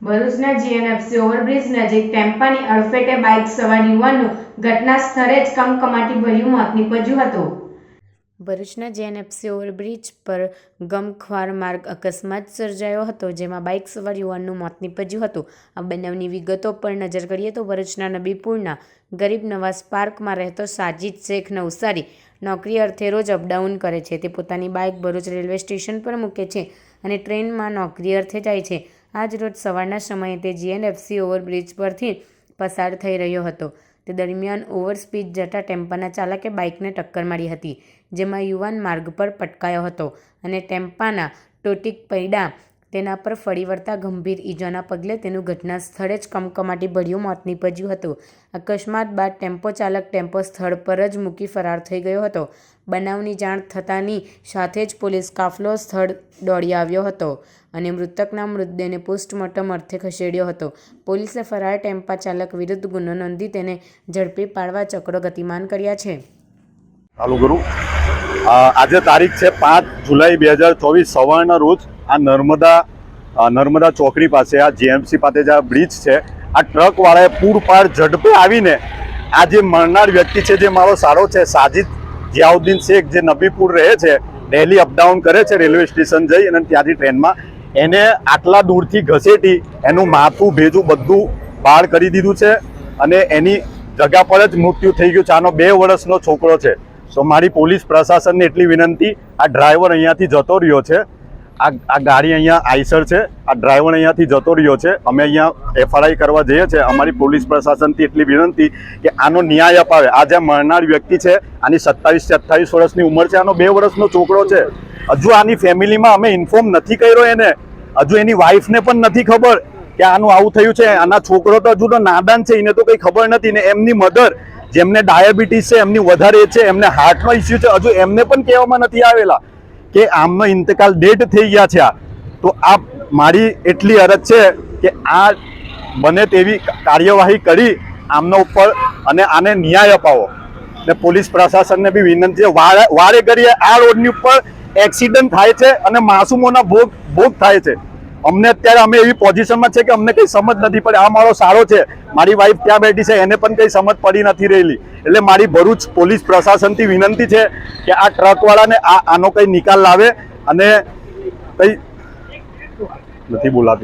ભરૂચના GNFC overbridge નજીક ટેમ્પાની અડફેટે બાઇક સવાર યુવાનનું ઘટના સ્થળે જ કમકમાટી ભર્યું મોત નીપજ્યું હતું। ભરૂચના જીએનએફસી ઓવરબ્રિજ પર ગમખ્વાર માર્ગ અકસ્માત સર્જાયો હતો, જેમાં બાઇક સવાર યુવાનનું મોત નીપજ્યું હતું। આ બનાવની વિગતો પર નજર કરીએ તો ભરૂચના નબીપુરના ગરીબ નવાઝ પાર્કમાં રહેતો સાજિદ શેખ નવસારી નોકરી અર્થે રોજ અપડાઉન કરે છે। તે પોતાની બાઇક ભરૂચ રેલવે સ્ટેશન પર મૂકે છે અને ટ્રેનમાં નોકરી અર્થે જાય છે। આજ રોજ સવારના સમયે તે જીએનએફસી ઓવરબ્રિજ પરથી પસાર થઈ રહ્યો હતો। તે દરમિયાન ઓવર સ્પીડ જતા ટેમ્પાના ચાલકે બાઇકને ટક્કર મારી હતી, જેમાં યુવાન માર્ગ પર પટકાયો હતો અને ટેમ્પાના ટોટિક પૈડા તેના પર ફરી વળતા ગંભીર ઈજાના પગલે તેનું ઘટના સ્થળે જ કમકમાટી ભર્યું મોત નીપજ્યું હતું। અકસ્માત બાદ ટેમ્પો ચાલક ટેમ્પો સ્થળ પર જ મૂકી ફરાર થઈ ગયો હતો। બનાવની જાણ થતાંની સાથે જ પોલીસ કાફલો સ્થળ દોડી આવ્યો હતો અને મૃતકના મૃતદેહને પોસ્ટમોર્ટમ અર્થે ખસેડ્યો હતો। પોલીસે ફરાર ટેમ્પા ચાલક વિરુદ્ધ ગુનો નોંધી તેને ઝડપી પાડવા ચક્રો ગતિમાન કર્યા છે। ચાલુ કરું। આજે તારીખ છે 5 જુલાઈ 2024 સવારના રોજ આ નર્મદા ચોકડી પાસે આ જીએમસી પાસે જે બ્રિજ છે, આ ટ્રક વાળાએ પૂરપાડ ઝડપે આવીને આ જે મરનાર વ્યક્તિ છે, જે મારો સાળો છે સાજિદ જિયાઉદ્દીન શેખ, જે નબીપુર રહે છે, ડેલી અપડાઉન કરે છે રેલવે સ્ટેશન જઈ અને ત્યાંથી ટ્રેનમાં, એને આટલા દૂરથી ઘસેટી એનું માથું ભેજું બધું બાળ કરી દીધું છે અને એની જગ્યા પર જ મૃત્યુ થઈ ગયું છે। આનો 2 વર્ષનો છોકરો છે। તો મારી પોલીસ પ્રશાસનને એટલી વિનંતી, આ ડ્રાઈવર અહીંયાથી જતો રહ્યો છે, આ ગાડી અહીંયા આઈસર છે, આ ડ્રાઈવર અહીંયાથી જતો રહ્યો છે, અમે અહીંયા એફઆરઆઈ કરવા જઈએ છીએ। અમારી પોલીસ પ્રશાસનથી એટલી વિનંતી કે આનો ન્યાય અપાવે। આ જે મરનાર વ્યક્તિ છે, આની 27 થી 28 વર્ષની ઉંમર છે, આનો 2 વર્ષનો છોકરો છે। હજુ આની ફેમિલીમાં અમે ઇન્ફોર્મ નથી કર્યો એને, હજુ એની વાઈફને પણ નથી ખબર કે આનું આવું થયું છે। આના છોકરો તો હજુ તો નાદાન છે, એને તો કંઈ ખબર નથી ને એમની મધર, જેમને ડાયાબિટીસ છે, એમની વધારે છે, એમને હાર્ટનો ઇસ્યુ છે, હજુ એમને પણ કહેવામાં નથી આવેલા કે આમનો ઇંતકાલ ડેડ થઈ ગયા છે। તો આ મારી એટલી અરજ છે કે આ બને તેવી કાર્યવાહી કરી આમના ઉપર અને આને ન્યાય અપાવો। ને પોલીસ પ્રશાસનને બી વિનંતી છે, વારે ઘડીએ આ રોડની ઉપર એક્સિડન્ટ થાય છે અને માસૂમોના ભોગ થાય છે। અમને અત્યારે અમે એવી પોઝિશનમાં છે કે અમને કંઈ સમજ નથી પડી। આ મારો સાળો છે, મારી વાઈફ ત્યાં બેઠી છે, એને પણ કંઈ સમજ પડી નથી રહેલી। એટલે મારી ભરૂચ પોલીસ પ્રશાસનથી વિનંતી છે કે આ ટ્રકવાળાને આનો કંઈ નિકાલ લાવે અને કંઈ નથી બોલાતું।